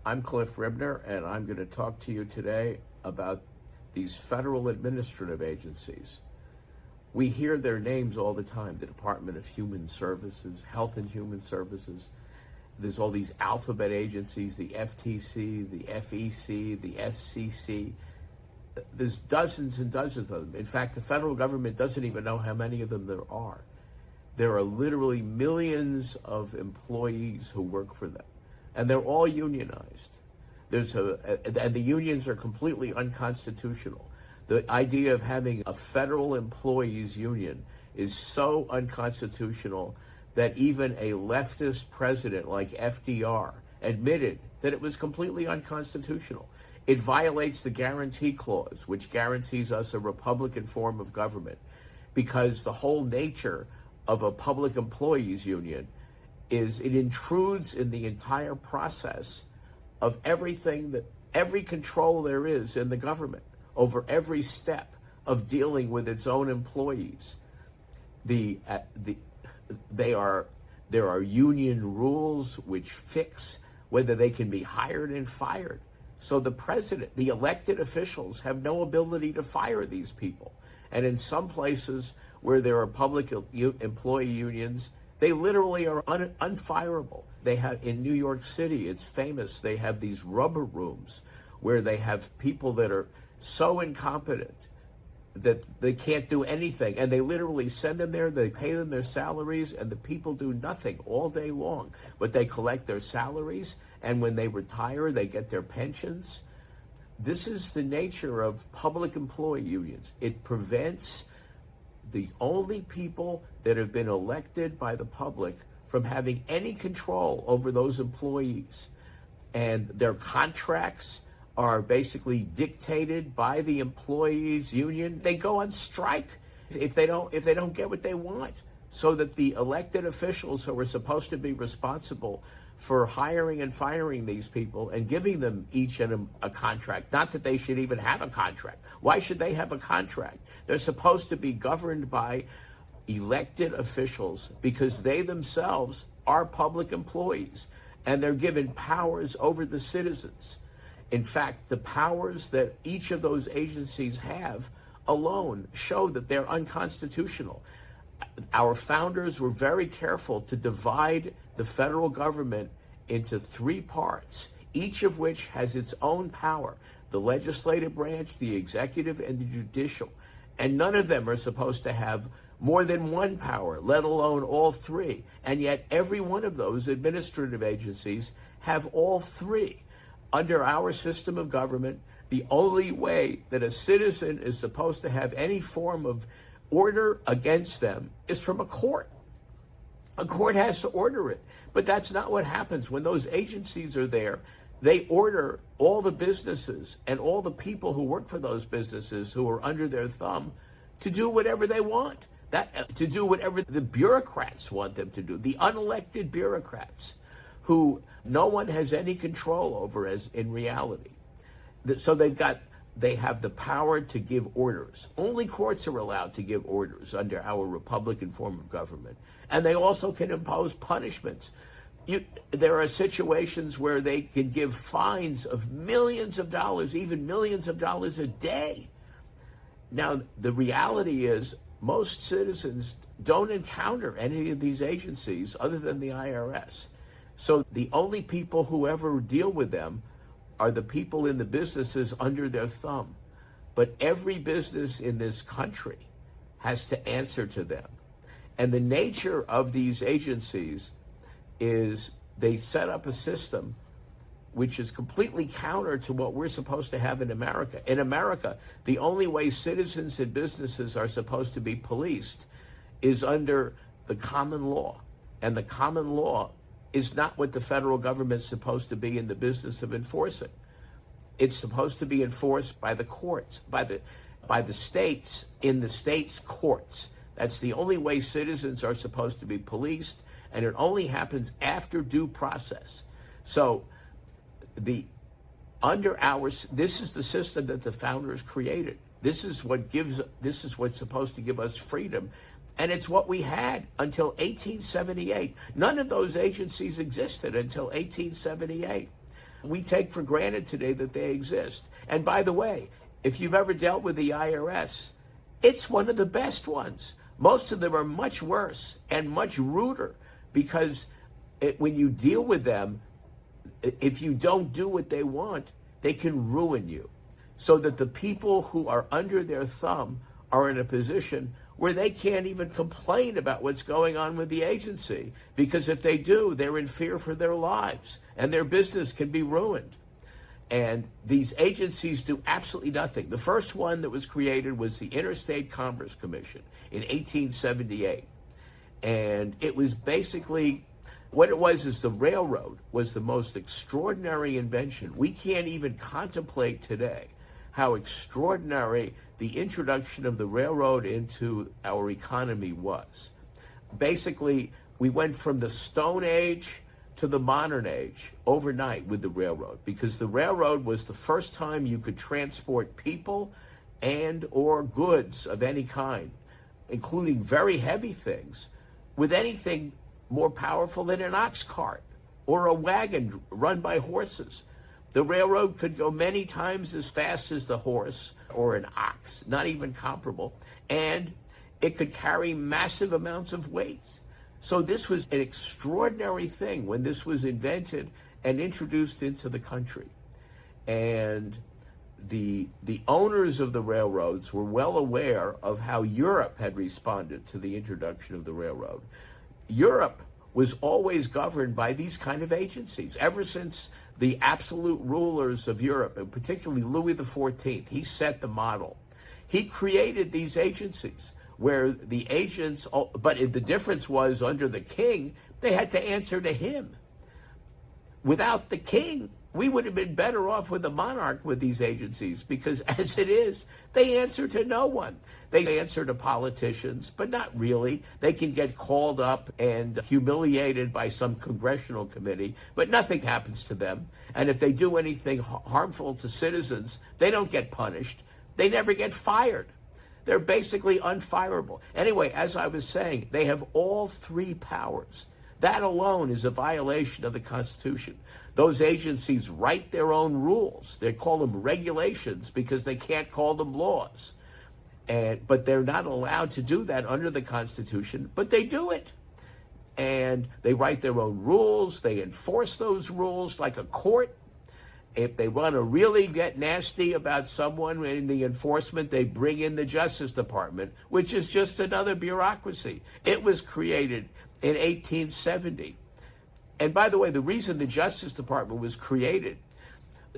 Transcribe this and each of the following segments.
I'm Cliff Ribner, and I'm going to talk to you today about these federal administrative agencies. We hear their names all the time: the Department of Human Services, Health and Human Services. There's all these alphabet agencies, the FTC, the FEC, the SCC. There's dozens and dozens of them. In fact, the federal government doesn't even know how many of them there are. There are literally millions of employees who work for them, and they're all unionized. And the unions are completely unconstitutional. The idea of having a federal employees union is so unconstitutional that even a leftist president like FDR admitted that it was completely unconstitutional. It violates the guarantee clause, which guarantees us a Republican form of government, because the whole nature of a public employees union is it intrudes in the entire process of every control there is in the government over every step of dealing with its own employees. There are union rules which fix whether they can be hired and fired. So the president, the elected officials, have no ability to fire these people. And in some places where there are public employee unions, they literally are unfireable. They have, in New York City, it's famous, they have these rubber rooms where they have people that are so incompetent that they can't do anything. And they literally send them there, they pay them their salaries, and the people do nothing all day long. But they collect their salaries, and when they retire, they get their pensions. This is the nature of public employee unions. It prevents the only people that have been elected by the public from having any control over those employees. And their contracts are basically dictated by the employees union. They go on strike if they don't get what they want, so that the elected officials who are supposed to be responsible for hiring and firing these people and giving them each a contract. Not that they should even have a contract. Why should they have a contract? They're supposed to be governed by elected officials because they themselves are public employees, and they're given powers over the citizens. In fact, the powers that each of those agencies have alone show that they're unconstitutional. Our founders were very careful to divide the federal government into three parts, each of which has its own power: the legislative branch, the executive, and the judicial. And none of them are supposed to have more than one power, let alone all three. And yet every one of those administrative agencies have all three. Under our system of government, the only way that a citizen is supposed to have any form of order against them is from a court. A court has to order it. But that's not what happens. When those agencies are there, they order all the businesses and all the people who work for those businesses who are under their thumb to do whatever they want, to do whatever the bureaucrats want them to do, the unelected bureaucrats who no one has any control over as in reality. So they have the power to give orders. Only courts are allowed to give orders under our Republican form of government. And they also can impose punishments. There are situations where they can give fines of millions of dollars, even millions of dollars a day. Now, the reality is most citizens don't encounter any of these agencies other than the IRS. So the only people who ever deal with them are the people in the businesses under their thumb. But every business in this country has to answer to them. And the nature of these agencies is they set up a system which is completely counter to what we're supposed to have in America. In America, the only way citizens and businesses are supposed to be policed is under the common law. And the common law is not what the federal government's supposed to be in the business of enforcing. It's supposed to be enforced by the courts, by the states, in the states' courts. That's the only way citizens are supposed to be policed, and it only happens after due process. So this is the system that the founders created. This is what's supposed to give us freedom. And it's what we had until 1878. None of those agencies existed until 1878. we take for granted today that they exist. And by the way, if you've ever dealt with the IRS, it's one of the best ones. Most of them are much worse and much ruder because when you deal with them, if you don't do what they want, they can ruin you. So that the people who are under their thumb are in a position where they can't even complain about what's going on with the agency, because if they do, they're in fear for their lives and their business can be ruined. And these agencies do absolutely nothing. The first one that was created was the Interstate Commerce Commission in 1878. And it was basically, what it was is the railroad was the most extraordinary invention. We can't even contemplate today how extraordinary the introduction of the railroad into our economy was. Basically, we went from the Stone Age to the modern age overnight with the railroad, because the railroad was the first time you could transport people and or goods of any kind, including very heavy things, with anything more powerful than an ox cart or a wagon run by horses. The railroad could go many times as fast as the horse or an ox, not even comparable, and it could carry massive amounts of weight. So this was an extraordinary thing when this was invented and introduced into the country. And the owners of the railroads were well aware of how Europe had responded to the introduction of the railroad. Europe was always governed by these kind of agencies. Ever since the absolute rulers of Europe, and particularly Louis XIV, he set the model. He created these agencies where the agents, but the difference was under the king, they had to answer to him. Without the king, we would have been better off with a monarch with these agencies, because as it is, they answer to no one. They answer to politicians, but not really. They can get called up and humiliated by some congressional committee, but nothing happens to them. And if they do anything harmful to citizens, they don't get punished. They never get fired. They're basically unfireable. Anyway, as I was saying, they have all three powers. That alone is a violation of the Constitution. Those agencies write their own rules. They call them regulations because they can't call them laws. But they're not allowed to do that under the Constitution, but they do it. And they write their own rules. They enforce those rules like a court. If they want to really get nasty about someone in the enforcement, they bring in the Justice Department, which is just another bureaucracy. It was created in 1870. And by the way, the reason the Justice Department was created,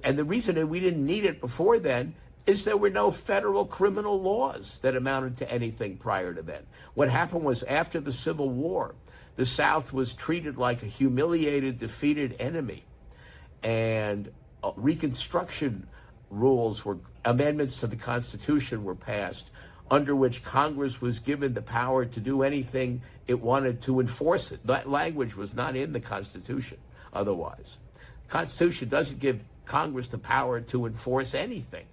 and the reason that we didn't need it before then, is there were no federal criminal laws that amounted to anything prior to then. What happened was, after the Civil War, the South was treated like a humiliated, defeated enemy. And Reconstruction rules amendments to the Constitution were passed, under which Congress was given the power to do anything it wanted to enforce it. That language was not in the Constitution otherwise. The Constitution doesn't give Congress the power to enforce anything,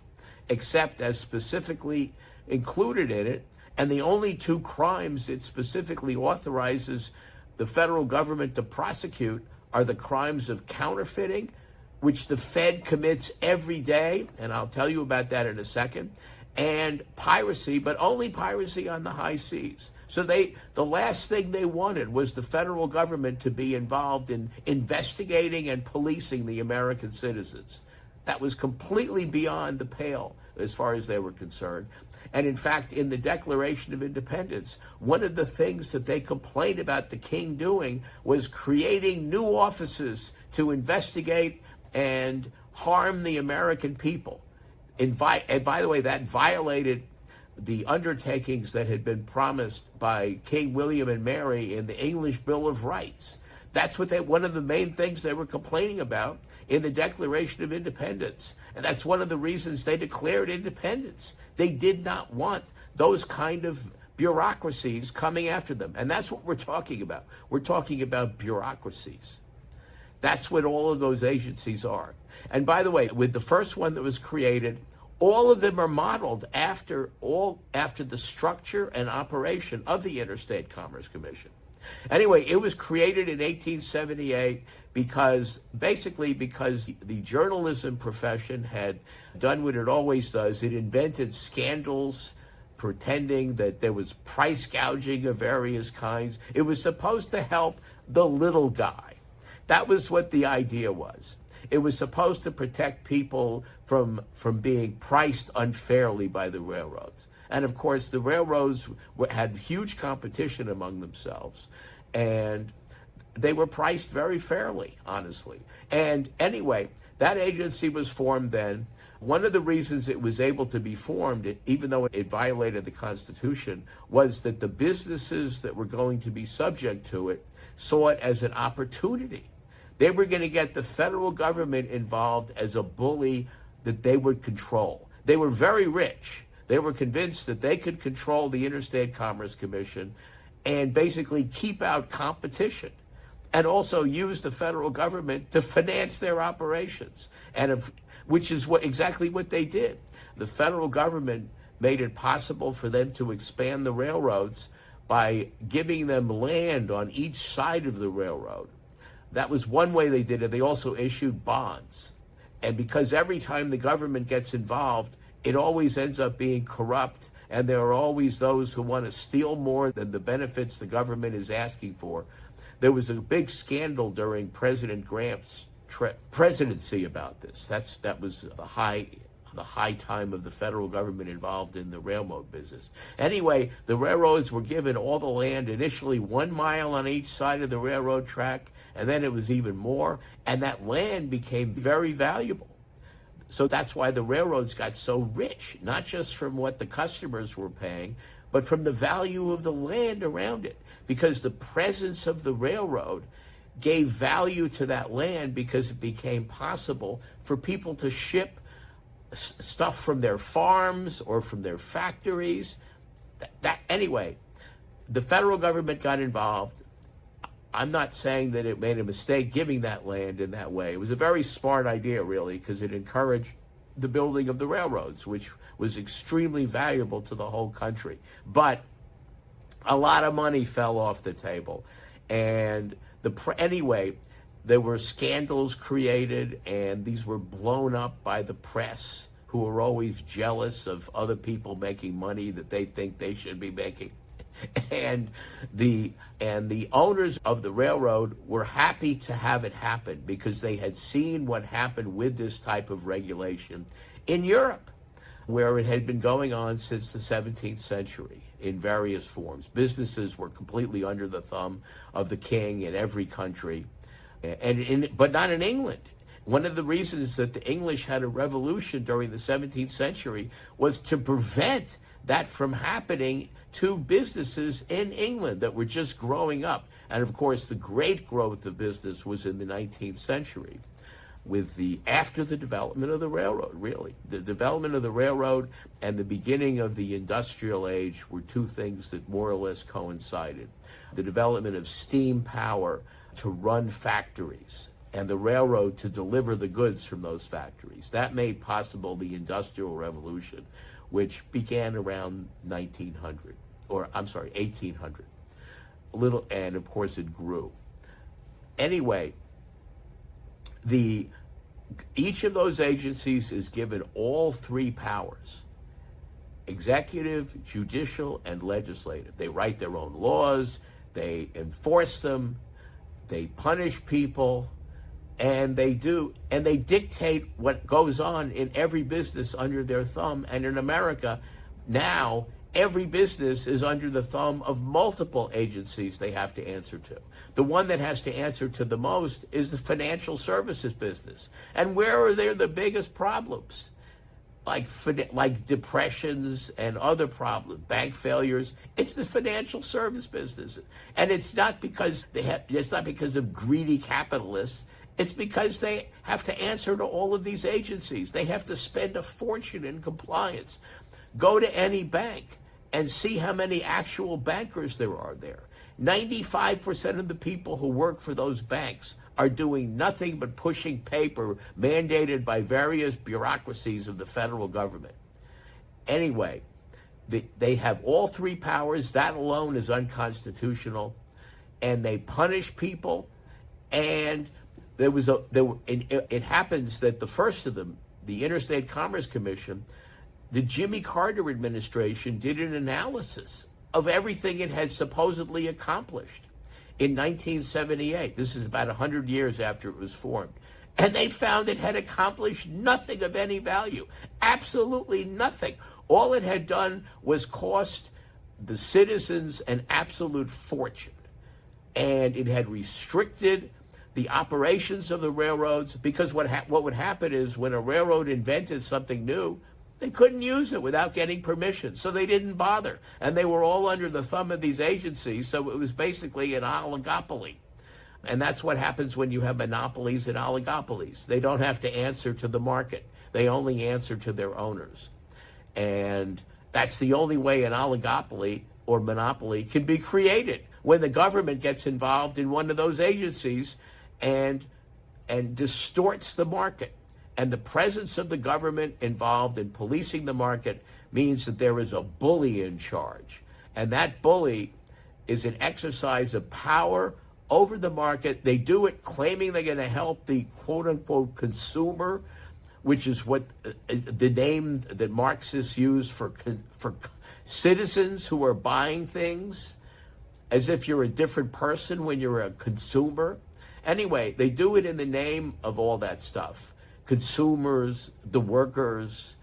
except as specifically included in it. And the only two crimes it specifically authorizes the federal government to prosecute are the crimes of counterfeiting, which the Fed commits every day, and I'll tell you about that in a second, and piracy, but only piracy on the high seas. So the last thing they wanted was the federal government to be involved in investigating and policing the American citizens. That was completely beyond the pale as far as they were concerned. And in fact, in the Declaration of Independence, one of the things that they complained about the king doing was creating new offices to investigate and harm the American people. And by the way, that violated the undertakings that had been promised by King William and Mary in the English Bill of Rights. That's one of the main things they were complaining about in the Declaration of Independence. And that's one of the reasons they declared independence. They did not want those kind of bureaucracies coming after them. And that's what we're talking about. We're talking about bureaucracies. That's what all of those agencies are. And by the way, with the first one that was created, all of them are modeled after the structure and operation of the Interstate Commerce Commission. Anyway, it was created in 1878 because the journalism profession had done what it always does. It invented scandals pretending that there was price gouging of various kinds. It was supposed to help the little guy. That was what the idea was. It was supposed to protect people from being priced unfairly by the railroads. And of course, the railroads had huge competition among themselves, and they were priced very fairly, honestly. And anyway, that agency was formed then. One of the reasons it was able to be formed, even though it violated the Constitution, was that the businesses that were going to be subject to it saw it as an opportunity. They were going to get the federal government involved as a bully that they would control. They were very rich. They were convinced that they could control the Interstate Commerce Commission and basically keep out competition, and also use the federal government to finance their operations, which is exactly what they did. The federal government made it possible for them to expand the railroads by giving them land on each side of the railroad. That was one way they did it. They also issued bonds. And because every time the government gets involved, it always ends up being corrupt, and there are always those who want to steal more than the benefits the government is asking for. There was a big scandal during President Grant's presidency about this. That was the high time of the federal government involved in the railroad business. Anyway, the railroads were given all the land, initially 1 mile on each side of the railroad track, and then it was even more, and that land became very valuable. So that's why the railroads got so rich, not just from what the customers were paying, but from the value of the land around it, because the presence of the railroad gave value to that land because it became possible for people to ship stuff from their farms or from their factories. Anyway, the federal government got involved. I'm not saying that it made a mistake giving that land in that way. It was a very smart idea, really, because it encouraged the building of the railroads, which was extremely valuable to the whole country. But a lot of money fell off the table. And anyway, there were scandals created, and these were blown up by the press, who were always jealous of other people making money that they think they should be making. And the owners of the railroad were happy to have it happen because they had seen what happened with this type of regulation in Europe, where it had been going on since the 17th century in various forms. Businesses were completely under the thumb of the king in every country, but not in England. One of the reasons that the English had a revolution during the 17th century was to prevent that from happening to businesses in England that were just growing up. And of course, the great growth of business was in the 19th century, after the development of the railroad, really. The development of the railroad and the beginning of the industrial age were two things that more or less coincided. The development of steam power to run factories and the railroad to deliver the goods from those factories. That made possible the Industrial Revolution, which began around 1800. And of course it grew. Anyway, each of those agencies is given all three powers: executive, judicial, and legislative. They write their own laws, they enforce them, they punish people, and they dictate what goes on in every business under their thumb. And in America, now, every business is under the thumb of multiple agencies they have to answer to. The one that has to answer to the most is the financial services business. And where are there the biggest problems? Like depressions and other problems, bank failures. It's the financial service business. And it's not because of greedy capitalists. It's because they have to answer to all of these agencies. They have to spend a fortune in compliance. Go to any bank and see how many actual bankers there are there. 95% of the people who work for those banks are doing nothing but pushing paper mandated by various bureaucracies of the federal government. Anyway, they have all three powers. That alone is unconstitutional. and they punish people. And it happens that the first of them, the Interstate Commerce Commission, the Jimmy Carter administration did an analysis of everything it had supposedly accomplished in 1978. This is about 100 years after it was formed. And they found it had accomplished nothing of any value, absolutely nothing. All it had done was cost the citizens an absolute fortune. And it had restricted the operations of the railroads, because what would happen is when a railroad invented something new, they couldn't use it without getting permission, so they didn't bother. And they were all under the thumb of these agencies, so it was basically an oligopoly. And that's what happens when you have monopolies and oligopolies. They don't have to answer to the market. They only answer to their owners. And that's the only way an oligopoly or monopoly can be created, when the government gets involved in one of those agencies and distorts the market. And the presence of the government involved in policing the market means that there is a bully in charge. And that bully is an exercise of power over the market. They do it claiming they're going to help the quote-unquote consumer, which is what the name that Marxists use for citizens who are buying things, as if you're a different person when you're a consumer. Anyway, they do it in the name of all that stuff. Consumers, the workers,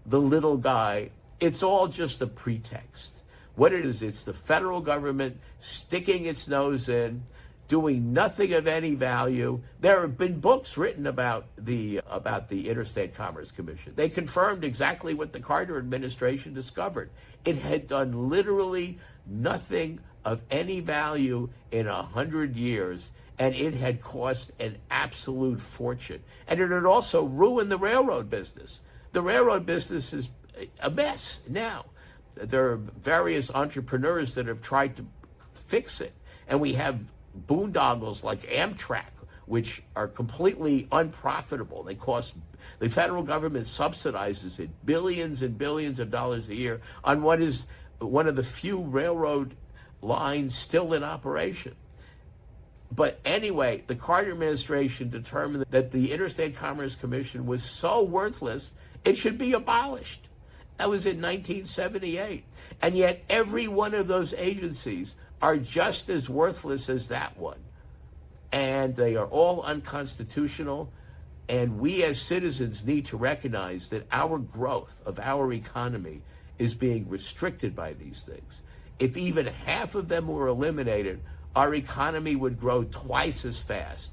the little guy. It's all just a pretext. What it is, it's the federal government sticking its nose in, doing nothing of any value. There have been books written about the Interstate Commerce Commission. They confirmed exactly what the Carter administration discovered. It had done literally nothing of any value in 100 years, and it had cost an absolute fortune. And it had also ruined the railroad business. The railroad business is a mess now. There are various entrepreneurs that have tried to fix it. And we have boondoggles like Amtrak, which are completely unprofitable. The federal government subsidizes it billions and billions of dollars a year on what is one of the few railroad lines still in operation. But anyway, the Carter administration determined that the Interstate Commerce Commission was so worthless, it should be abolished. That was in 1978. And yet every one of those agencies are just as worthless as that one. And they are all unconstitutional. And we as citizens need to recognize that our growth of our economy is being restricted by these things. If even half of them were eliminated, our economy would grow twice as fast.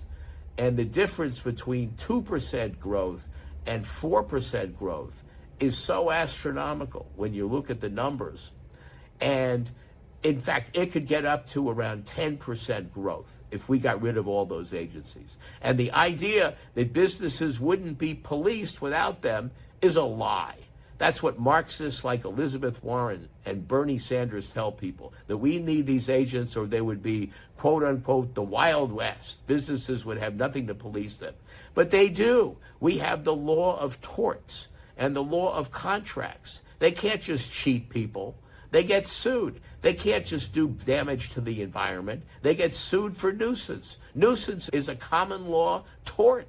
And the difference between 2% growth and 4% growth is so astronomical when you look at the numbers. And in fact, it could get up to around 10% growth if we got rid of all those agencies. And the idea that businesses wouldn't be policed without them is a lie. That's what Marxists like Elizabeth Warren and Bernie Sanders tell people, that we need these agents or they would be, quote unquote, the Wild West. Businesses would have nothing to police them. But they do. We have the law of torts and the law of contracts. They can't just cheat people. They get sued. They can't just do damage to the environment. They get sued for nuisance. Nuisance is a common law tort.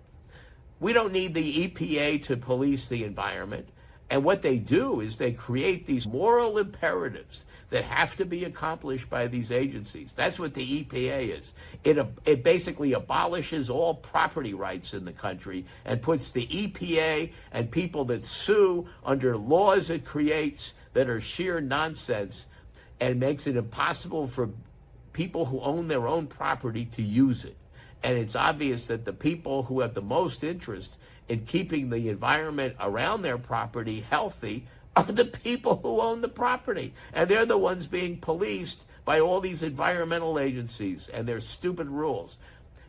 We don't need the EPA to police the environment. And what they do is they create these moral imperatives that have to be accomplished by these agencies. That's what the EPA is. It basically abolishes all property rights in the country and puts the EPA and people that sue under laws it creates that are sheer nonsense, and makes it impossible for people who own their own property to use it. And it's obvious that the people who have the most interest in keeping the environment around their property healthy are the people who own the property. And they're the ones being policed by all these environmental agencies and their stupid rules.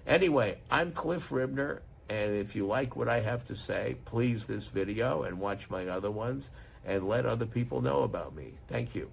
Anyway, I'm Cliff Ribner, and if you like what I have to say, please this video and watch my other ones and let other people know about me. Thank you.